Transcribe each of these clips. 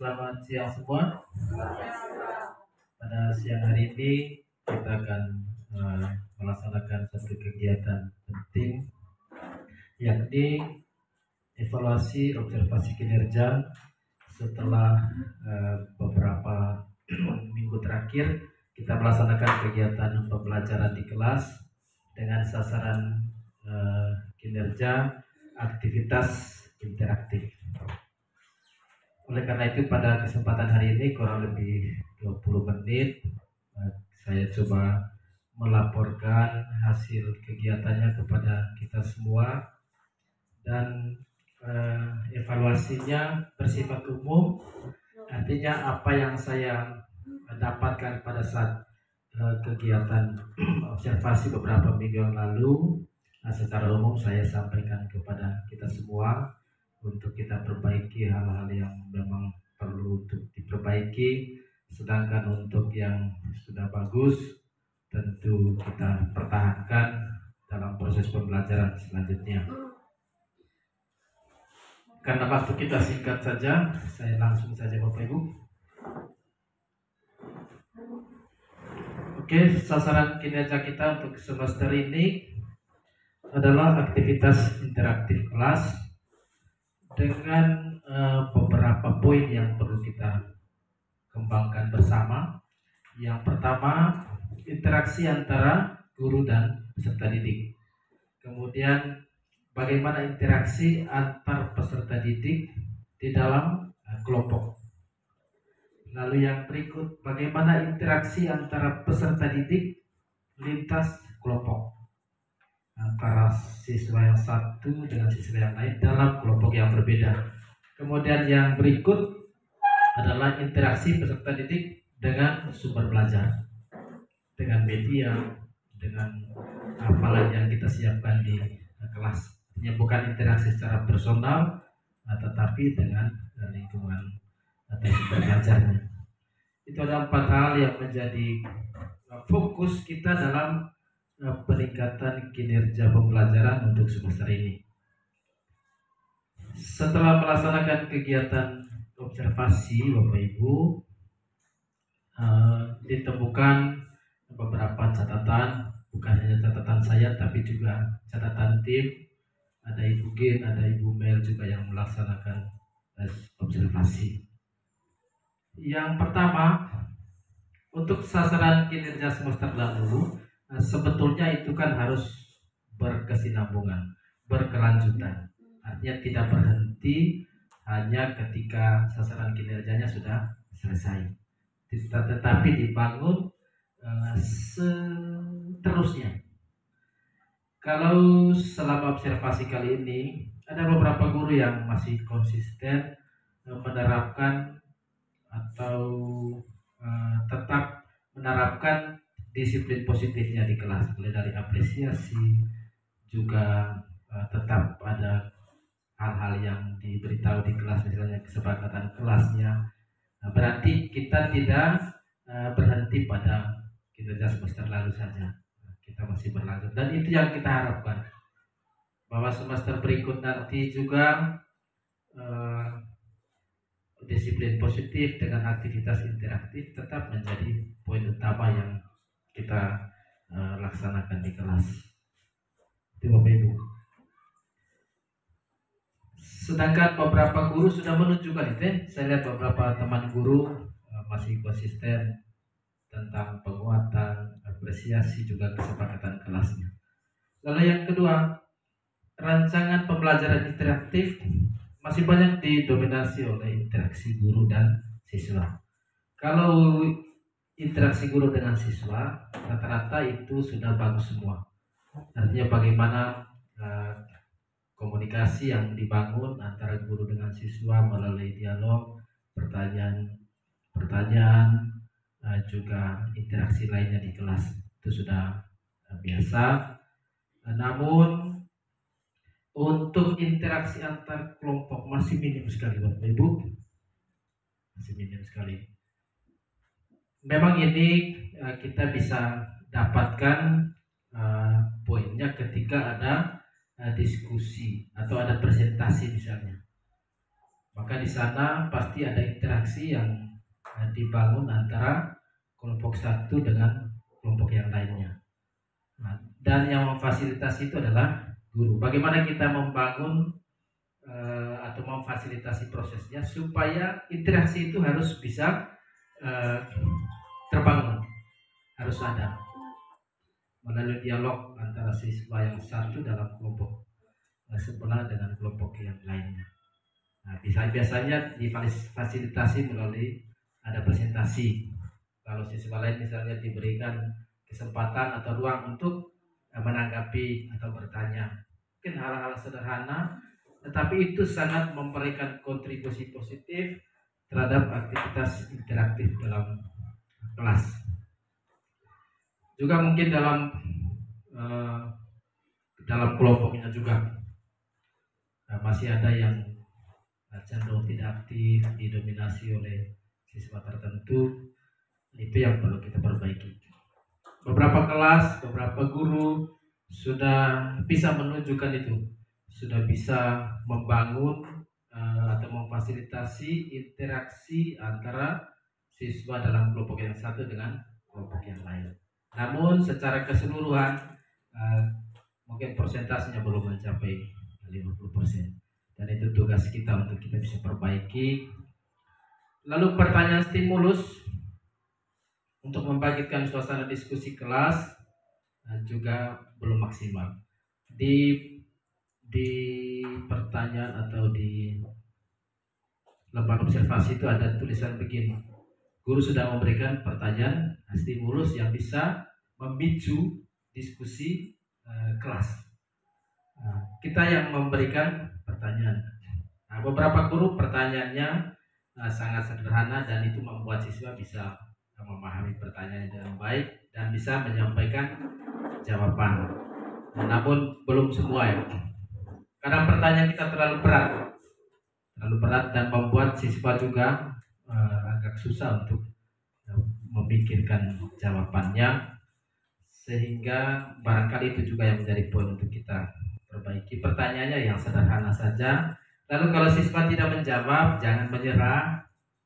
Selamat siang semua. Pada siang hari ini kita akan melaksanakan satu kegiatan penting, yakni evaluasi observasi kinerja setelah beberapa minggu terakhir kita melaksanakan kegiatan pembelajaran di kelas dengan sasaran kinerja aktivitas interaktif. Oleh karena itu pada kesempatan hari ini kurang lebih 20 menit saya coba melaporkan hasil kegiatannya kepada kita semua, dan evaluasinya bersifat umum, artinya apa yang saya dapatkan pada saat kegiatan observasi beberapa minggu yang lalu secara umum saya sampaikan kepada kita semua untuk kita perbaiki hal-hal yang memang perlu untuk diperbaiki, sedangkan untuk yang sudah bagus tentu kita pertahankan dalam proses pembelajaran selanjutnya. Karena waktu kita singkat saja, saya langsung saja Bapak Ibu. Oke, sasaran kinerja kita untuk semester ini adalah aktivitas interaktif kelas dengan beberapa poin yang perlu kita kembangkan bersama. Yang pertama, interaksi antara guru dan peserta didik. Kemudian, bagaimana interaksi antar peserta didik di dalam kelompok. Lalu yang berikut, bagaimana interaksi antara peserta didik lintas kelompok, antara siswa yang satu dengan siswa yang lain dalam kelompok yang berbeda. Kemudian yang berikut adalah interaksi peserta didik dengan sumber belajar, dengan media, dengan hafalan yang kita siapkan di kelas. Ini bukan interaksi secara personal, tetapi dengan lingkungan atau sumber belajarnya. Itu ada 4 hal yang menjadi fokus kita dalam peningkatan kinerja pembelajaran untuk semester ini. Setelah melaksanakan kegiatan observasi Bapak Ibu, ditemukan beberapa catatan, bukan hanya catatan saya tapi juga catatan tim. Ada Ibu Gin, ada Ibu Mel juga yang melaksanakan observasi. Yang pertama, untuk sasaran kinerja semester lalu, sebetulnya itu kan harus berkesinambungan, berkelanjutan. Artinya tidak berhenti hanya ketika sasaran kinerjanya sudah selesai, tetapi dibangun seterusnya. Kalau selama observasi kali ini ada beberapa guru yang masih konsisten menerapkan atau tetap menerapkan disiplin positifnya di kelas, mulai dari apresiasi, juga tetap ada hal-hal yang diberitahu di kelas, misalnya kesepakatan kelasnya. Berarti kita tidak berhenti pada kinerja semester lalu saja, kita masih berlanjut, dan itu yang kita harapkan, bahwa semester berikut nanti juga disiplin positif dengan aktivitas interaktif tetap menjadi poin utama yang kita laksanakan di kelas. Itu Bapak Ibu. Sedangkan beberapa guru sudah menunjukkan itu, saya lihat beberapa teman guru masih konsisten tentang penguatan, apresiasi, juga kesepakatan kelasnya. Lalu yang kedua, rancangan pembelajaran interaktif masih banyak didominasi oleh interaksi guru dan siswa. Kalau interaksi guru dengan siswa, rata-rata itu sudah bagus semua. Artinya bagaimana komunikasi yang dibangun antara guru dengan siswa melalui dialog, pertanyaan, juga interaksi lainnya di kelas, itu sudah biasa. Namun untuk interaksi antar kelompok masih minim sekali Bapak Ibu, masih minim sekali. Memang ini kita bisa dapatkan poinnya ketika ada diskusi atau ada presentasi misalnya. Maka di sana pasti ada interaksi komunikasi yang dibangun antara kelompok satu dengan kelompok yang lainnya. Nah, dan yang memfasilitasi itu adalah guru. Bagaimana kita membangun atau memfasilitasi prosesnya supaya interaksi itu harus bisa terbangun, harus ada melalui dialog antara siswa yang satu dalam kelompok sebelah dengan kelompok yang lainnya. Nah, biasanya difasilitasi melalui ada presentasi. Kalau siswa lain misalnya diberikan kesempatan atau ruang untuk menanggapi atau bertanya, mungkin hal-hal sederhana, tetapi itu sangat memberikan kontribusi positif terhadap aktivitas interaktif dalam kelas. Juga mungkin dalam kelompoknya juga masih ada yang cenderung tidak aktif, didominasi oleh siswa tertentu. Itu yang perlu kita perbaiki. Beberapa kelas, beberapa guru sudah bisa menunjukkan itu, sudah bisa membangun atau memfasilitasi interaksi antara siswa dalam kelompok yang satu dengan kelompok yang lain. Namun secara keseluruhan mungkin persentasenya belum mencapai 50%, dan itu tugas kita untuk kita bisa perbaiki. Lalu pertanyaan stimulus untuk membangkitkan suasana diskusi kelas juga belum maksimal. Di pertanyaan atau di lembar observasi itu ada tulisan begini: guru sudah memberikan pertanyaan stimulus yang bisa memicu diskusi kelas. Kita yang memberikan pertanyaan. Beberapa guru pertanyaannya sangat sederhana dan itu membuat siswa bisa memahami pertanyaan dengan baik dan bisa menyampaikan jawaban. Namun belum semua ya. Karena pertanyaan kita terlalu berat dan membuat siswa juga agak susah untuk memikirkan jawabannya, sehingga barangkali itu juga yang menjadi poin untuk kita perbaiki. Pertanyaannya yang sederhana saja. Lalu kalau siswa tidak menjawab, jangan menyerah.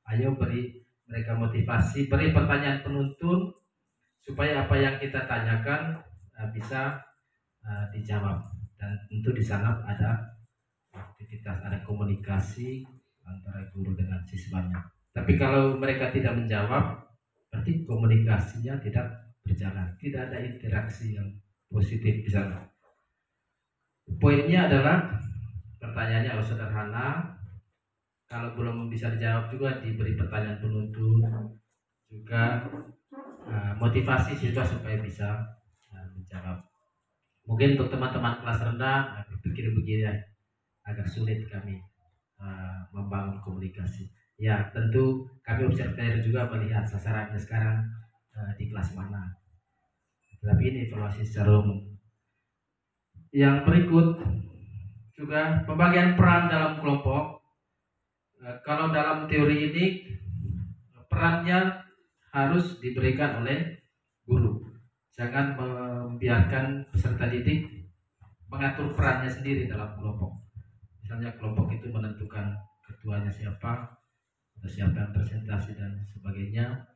Ayo beri mereka motivasi, beri pertanyaan penuntun supaya apa yang kita tanyakan bisa dijawab. Dan tentu di sana ada aktivitas, ada komunikasi antara guru dengan siswanya. Tapi kalau mereka tidak menjawab, berarti komunikasinya tidak berjalan, tidak ada interaksi yang positif di sana. Poinnya adalah pertanyaannya harus sederhana. Kalau belum bisa dijawab juga diberi pertanyaan penuntun, juga motivasi siswa supaya bisa menjawab. Mungkin untuk teman-teman kelas rendah berpikir begini, agak sulit kami membangun komunikasi. Ya tentu kami observer juga melihat sasarannya sekarang di kelas mana. Tapi ini evaluasi secara umum. Yang berikut juga pembagian peran dalam kelompok. Kalau dalam teori ini perannya harus diberikan oleh guru. Jangan membiarkan peserta didik mengatur perannya sendiri dalam kelompok. Misalnya kelompok itu menentukan ketuanya siapa, atau siapa yang presentasi dan sebagainya.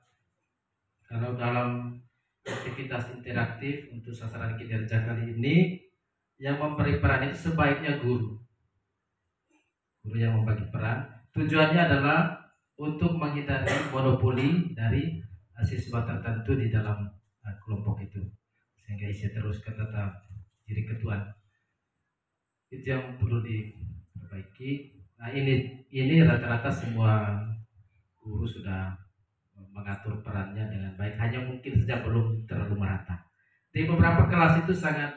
Kalau dalam aktivitas interaktif untuk sasaran kinerja kali ini, yang memberi peran itu sebaiknya guru. Guru yang membagi peran. Tujuannya adalah untuk menghindari monopoli dari siswa tertentu di dalam kelompok itu, sehingga isi terus ke tetap diri ketuaan. Itu yang perlu diperbaiki. Nah ini rata-rata semua guru sudah mengatur perannya dengan baik, hanya mungkin saja belum terlalu merata. Di beberapa kelas itu sangat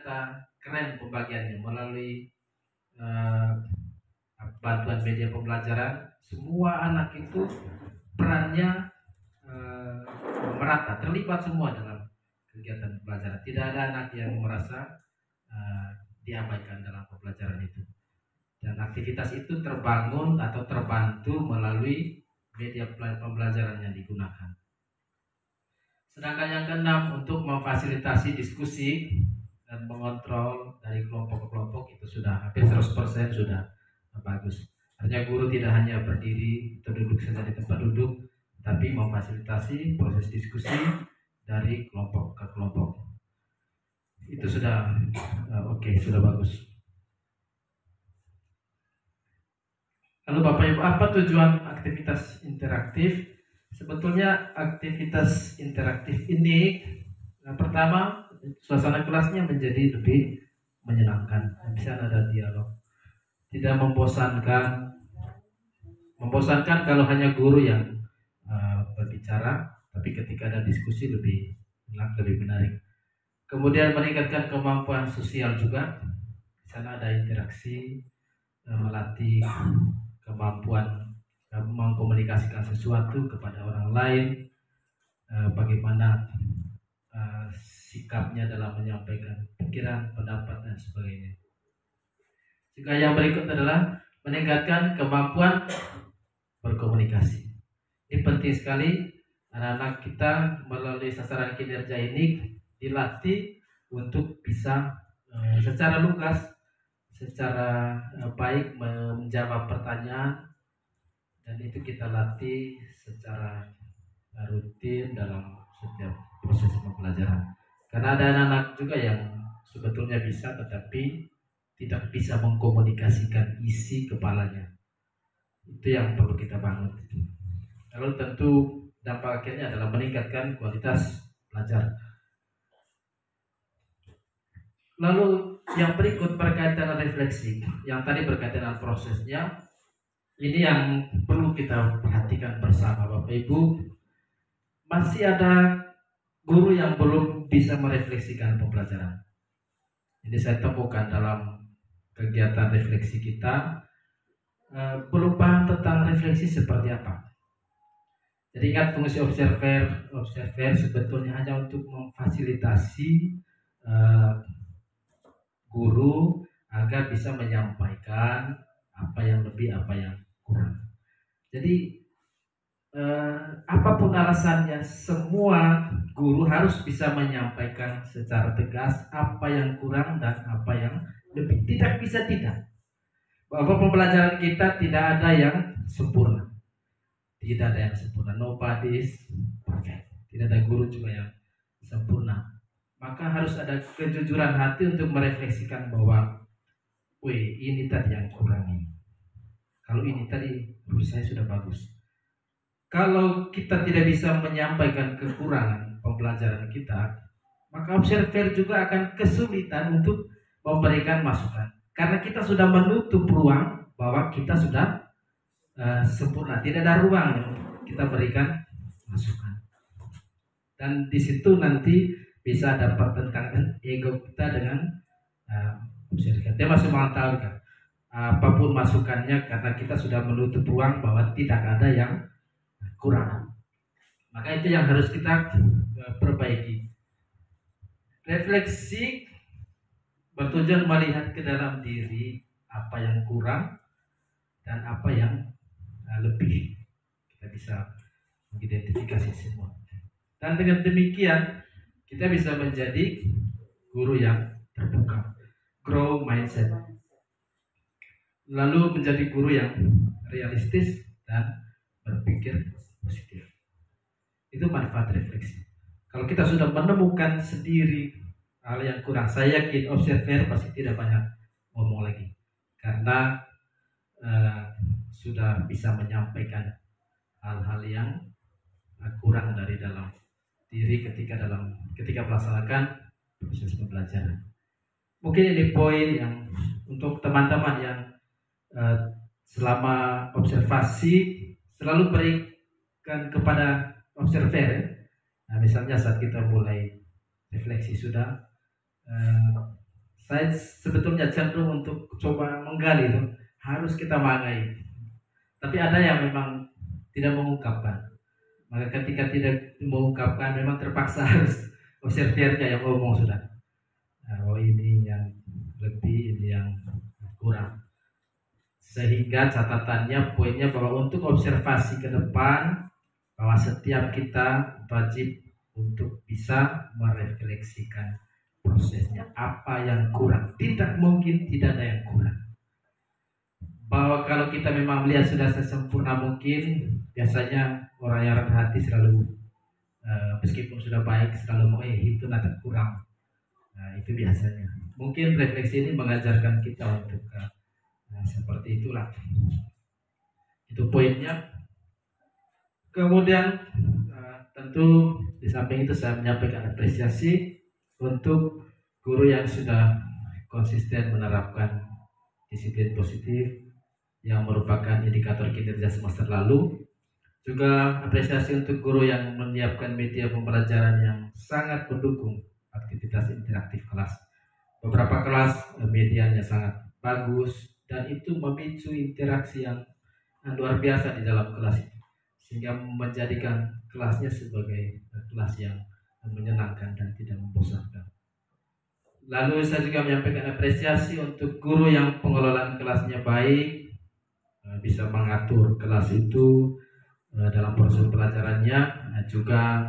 keren pembagiannya melalui bantuan media pembelajaran. Semua anak itu perannya merata, terlibat semua dalam kegiatan pembelajaran. Tidak ada anak yang merasa diabaikan dalam pembelajaran itu. Dan aktivitas itu terbangun atau terbantu melalui media pembelajaran yang digunakan. Sedangkan yang keenam, untuk memfasilitasi diskusi dan mengontrol dari kelompok ke kelompok itu sudah hampir 100% sudah bagus. Artinya guru tidak hanya berdiri atau duduk saja di tempat duduk, tapi memfasilitasi proses diskusi dari kelompok ke kelompok. Itu sudah oke, sudah bagus. Lalu Bapak Ibu, apa tujuan aktivitas interaktif? Sebetulnya aktivitas interaktif ini pertama, suasana kelasnya menjadi lebih menyenangkan. Bisa ada dialog. Tidak membosankan. Membosankan kalau hanya guru yang berbicara, tapi ketika ada diskusi lebih menarik. Kemudian meningkatkan kemampuan sosial juga. Di sana ada interaksi, melatih kemampuan mengkomunikasikan sesuatu kepada orang lain, bagaimana sikapnya dalam menyampaikan pikiran, pendapat, dan sebagainya. Juga yang berikut adalah meningkatkan kemampuan berkomunikasi. Ini penting sekali. Anak-anak kita melalui sasaran kinerja ini dilatih untuk bisa secara lugas, secara baik menjawab pertanyaan, dan itu kita latih secara rutin dalam setiap proses pembelajaran. Karena ada anak-anak juga yang sebetulnya bisa tetapi tidak bisa mengkomunikasikan isi kepalanya. Itu yang perlu kita bangun. Lalu tentu dampak akhirnya adalah meningkatkan kualitas belajar. Lalu yang berikut berkaitan dengan refleksi. Yang tadi berkaitan dengan prosesnya. Ini yang perlu kita perhatikan bersama Bapak Ibu. Masih ada guru yang belum bisa merefleksikan pembelajaran. Jadi saya temukan dalam kegiatan refleksi kita belum paham tentang refleksi seperti apa. Jadi ingat, fungsi observer sebetulnya hanya untuk memfasilitasi guru agar bisa menyampaikan apa yang lebih, apa yang kurang. Jadi apapun alasannya, semua guru harus bisa menyampaikan secara tegas apa yang kurang dan apa yang lebih. Tidak bisa tidak. Bahwa pembelajaran kita tidak ada yang sempurna. Tidak ada yang sempurna. Nobody is perfect. Tidak ada guru juga yang sempurna. Maka harus ada kejujuran hati untuk merefleksikan bahwa, ini tadi yang kurang ini. Kalau ini tadi menurut saya sudah bagus. Kalau kita tidak bisa menyampaikan kekurangan pembelajaran kita, maka observer juga akan kesulitan untuk memberikan masukan. Karena kita sudah menutup ruang bahwa kita sudah sempurna, tidak ada ruang kita berikan masukan. Dan di situ nanti bisa ada pertentangan ego kita dengan observer. Dia masih mengetahui kan, apapun masukannya, karena kita sudah menutup ruang bahwa tidak ada yang kurang. Maka itu yang harus kita perbaiki. Refleksi bertujuan melihat ke dalam diri apa yang kurang dan apa yang lebih. Kita bisa mengidentifikasi semua. Dan dengan demikian kita bisa menjadi guru yang terbuka, grow mindset. Lalu menjadi guru yang realistis dan berpikir positif. Itu manfaat refleksi. Kalau kita sudah menemukan sendiri hal yang kurang, saya yakin observer pasti tidak banyak ngomong lagi, karena sudah bisa menyampaikan hal-hal yang kurang dari dalam diri ketika melaksanakan proses pembelajaran. Mungkin ini poin yang untuk teman-teman yang selama observasi selalu berikan kepada observer. Nah, misalnya saat kita mulai refleksi sudah, saya sebetulnya cenderung untuk coba menggali itu, harus kita maknai. Tapi ada yang memang tidak mengungkapkan. Maka ketika tidak mengungkapkan, memang terpaksa harus observernya yang ngomong sudah. Oh, ini yang lebih, ini yang kurang. Sehingga catatannya, poinnya bahwa untuk observasi ke depan, bahwa setiap kita wajib untuk bisa merefleksikan prosesnya, apa yang kurang. Tidak mungkin tidak ada yang kurang. bahwa kalau kita memang melihat sudah sesempurna mungkin, biasanya orang yang rendah hati selalu meskipun sudah baik selalu mau itu nanti kurang. Nah, itu biasanya. Mungkin refleksi ini mengajarkan kita untuk seperti itulah. Itu poinnya. Kemudian tentu di samping itu saya menyampaikan apresiasi untuk guru yang sudah konsisten menerapkan disiplin positif yang merupakan indikator kinerja semester lalu. Juga apresiasi untuk guru yang menyiapkan media pembelajaran yang sangat mendukung aktivitas interaktif kelas. Beberapa kelas medianya sangat bagus dan itu memicu interaksi yang luar biasa di dalam kelas itu, sehingga menjadikan kelasnya sebagai kelas yang menyenangkan dan tidak membosankan. Lalu saya juga menyampaikan apresiasi untuk guru yang pengelolaan kelasnya baik, bisa mengatur kelas itu dalam proses pelajarannya, juga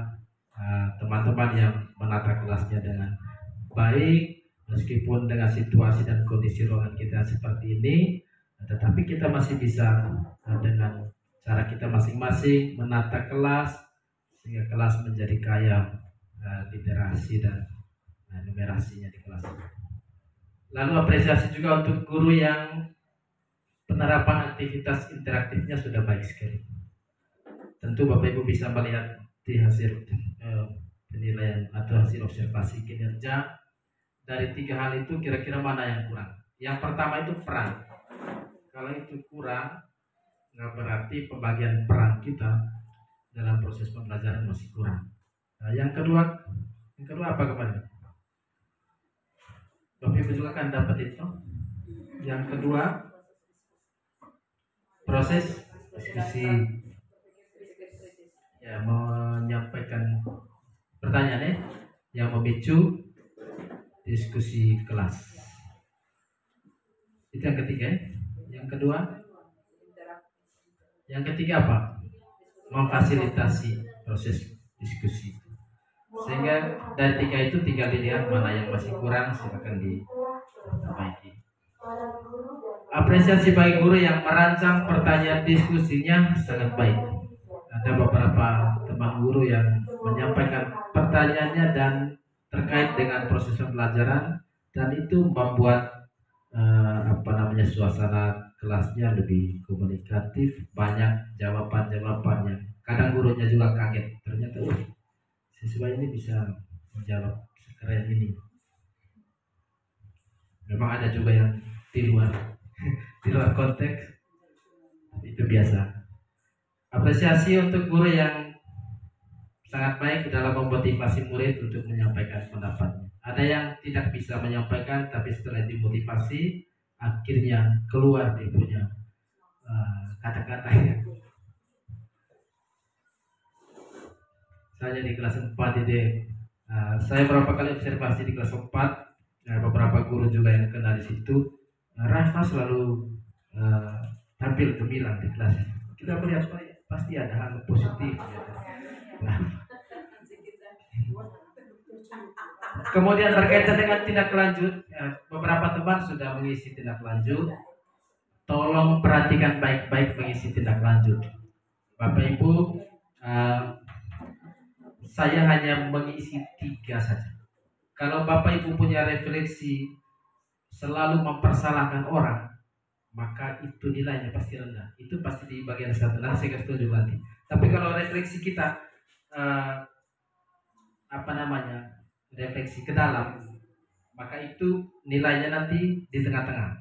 teman-teman yang menata kelasnya dengan baik, meskipun dengan situasi dan kondisi ruangan kita seperti ini, tetapi kita masih bisa dengan cara kita masing-masing menata kelas sehingga kelas menjadi kaya literasi dan numerasinya di kelas. Lalu apresiasi juga untuk guru yang penerapan aktivitas interaktifnya sudah baik sekali. Tentu Bapak Ibu bisa melihat di hasil penilaian atau hasil observasi kinerja dari 3 hal itu kira-kira mana yang kurang. Yang pertama itu peran. Kalau itu kurang, nggak berarti pembagian peran kita dalam proses pembelajaran masih kurang. Nah, yang kedua apa kemarin? Bapak Ibu juga kan dapat itu. Yang kedua, proses diskusi, ya, menyampaikan pertanyaan yang memicu diskusi kelas. Itu yang ketiga. Yang kedua, yang ketiga apa? Memfasilitasi proses diskusi. Sehingga dari 3 itu tinggal dilihat mana yang masih kurang, silakan diperbaiki. Apresiasi bagi guru yang merancang pertanyaan diskusinya sangat baik. Ada beberapa teman guru yang menyampaikan pertanyaannya dan terkait dengan proses pembelajaran, dan itu membuat suasana kelasnya lebih komunikatif, banyak jawaban-jawaban yang kadang gurunya juga kaget, ternyata siswa ini bisa menjawab sekeren ini. Memang ada juga yang di luar konteks, itu biasa. Apresiasi untuk guru yang sangat baik dalam memotivasi murid untuk menyampaikan pendapatnya. Ada yang tidak bisa menyampaikan, tapi setelah dimotivasi akhirnya keluar dia punya kata-katanya. Saya di kelas 4 itu, saya beberapa kali observasi di kelas 4, beberapa guru juga yang kenal di situ. Rafa selalu tampil gemilang di kelas. Kita melihat pasti ada hal positif. Kemudian berkaitan dengan tindak lanjut, beberapa teman sudah mengisi tindak lanjut. Tolong perhatikan baik-baik mengisi tindak lanjut. Bapak Ibu, saya hanya mengisi 3 saja. Kalau Bapak Ibu punya refleksi selalu mempersalahkan orang, maka itu nilainya pasti rendah. Itu pasti di bagian 1. Nanti saya kasih tunjuk nanti. Tapi kalau refleksi kita refleksi ke dalam, maka itu nilainya nanti di tengah-tengah.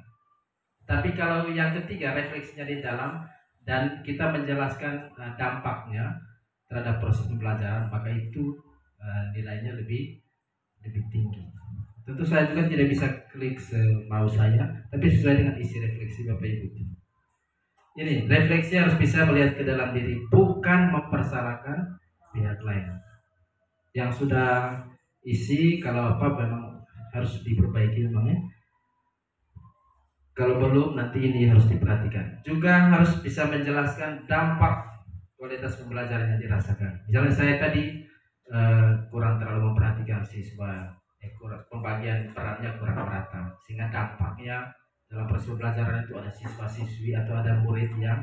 Tapi kalau yang ketiga, refleksinya di dalam dan kita menjelaskan dampaknya terhadap proses pembelajaran, maka itu nilainya lebih tinggi. Tentu saya juga tidak bisa klik semau saya, tapi sesuai dengan isi refleksi Bapak Ibu. Ini refleksi harus bisa melihat ke dalam diri, bukan mempersalahkan pihak lain. Yang sudah isi, kalau apa memang harus diperbaiki memangnya. Kalau belum, nanti ini harus diperhatikan. Juga harus bisa menjelaskan dampak kualitas pembelajaran yang dirasakan. Misalnya saya tadi kurang terlalu memperhatikan siswa, pembagian perannya kurang merata, sehingga dampaknya dalam proses pembelajaran itu ada siswa-siswi atau ada murid yang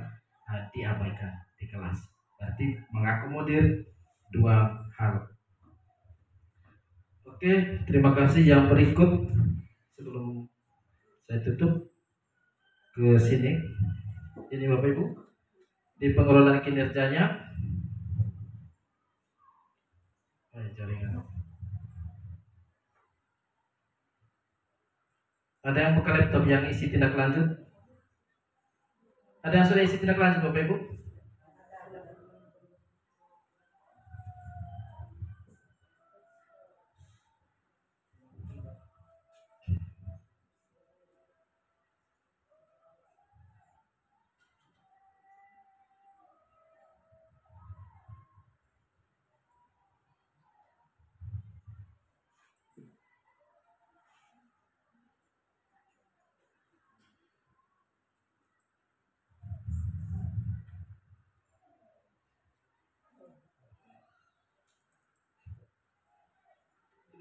diabaikan di kelas. Berarti mengakomodir dua hal. Oke, terima kasih. Yang berikut sebelum saya tutup ke sini, ini Bapak Ibu di pengelolaan kinerjanya jaringan. Ada yang buka laptop yang isi tindak lanjut? Ada yang sudah isi tindak lanjut Bapak Ibu?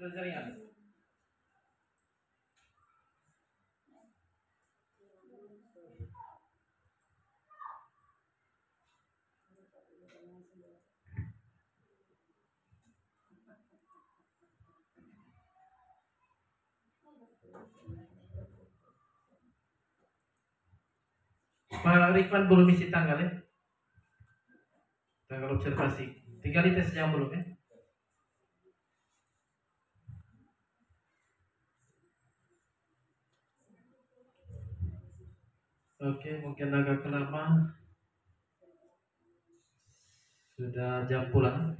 Sudah jaringan. Pak Rifan belum isi tanggal ya? Tanggal observasi. Tinggal dites yang belum ya? Oke, mungkin agak lama. Sudah jam pulang.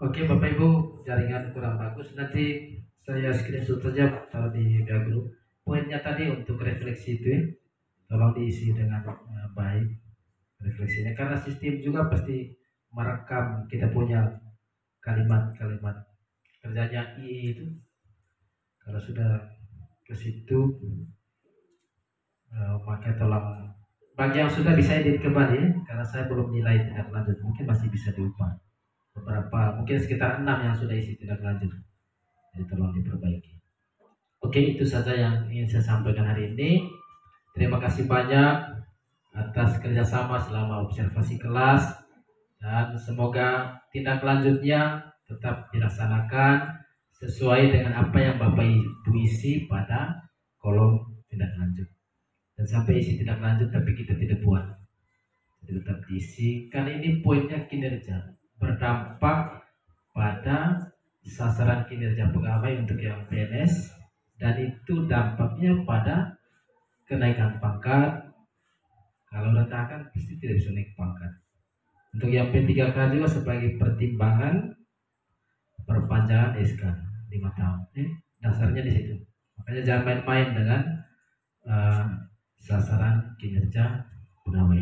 Oke, Bapak Ibu, jaringan kurang bagus. Nanti saya screenshot saja taruh di WA Group. Poinnya tadi untuk refleksi itu ya, tolong diisi dengan baik refleksinya. Karena sistem juga pasti merekam kita punya kalimat-kalimat kerjanya I itu. Kalau sudah ke situ, maka tolong bagi yang sudah bisa edit kembali ya, karena saya belum nilai tindak lanjut, mungkin masih bisa diubah. Beberapa mungkin sekitar 6 yang sudah isi tindak lanjut, jadi tolong diperbaiki. Oke, itu saja yang ingin saya sampaikan hari ini. Terima kasih banyak atas kerjasama selama observasi kelas, dan semoga tindak lanjutnya tetap dilaksanakan sesuai dengan apa yang Bapak Ibu isi pada kolom tindak lanjut. Dan sampai isi tindak lanjut tapi kita tidak buat, jadi tetap diisi karena ini poinnya kinerja, berdampak pada sasaran kinerja pegawai untuk yang PNS, dan itu dampaknya pada kenaikan pangkat. Kalau rendah kan pasti tidak bisa naik pangkat. Untuk yang P3K juga sebagai pertimbangan perpanjangan SK 5 tahun. Dasarnya di situ. Makanya jangan main-main dengan sasaran kinerja pegawai.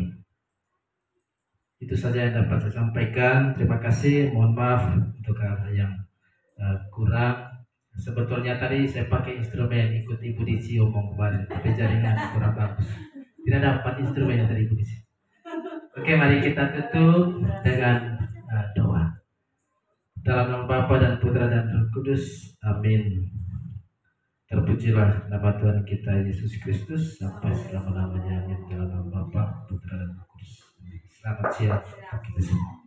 Itu saja yang dapat saya sampaikan. Terima kasih. Mohon maaf untuk hal yang kurang. Sebetulnya tadi saya pakai instrumen ikut Ibu Disi omong kemarin, tapi jaringan kurang bagus. Tidak dapat instrumen dari Ibu Disi. Oke, mari kita tutup dengan doa. Dalam nama Bapa dan Putra dan Roh Kudus. Amin. Terpujilah nama Tuhan kita Yesus Kristus sampai selama-lamanya. Amin. Dalam nama Bapa, Putra dan Roh Kudus. Selamat siang untuk kita semua.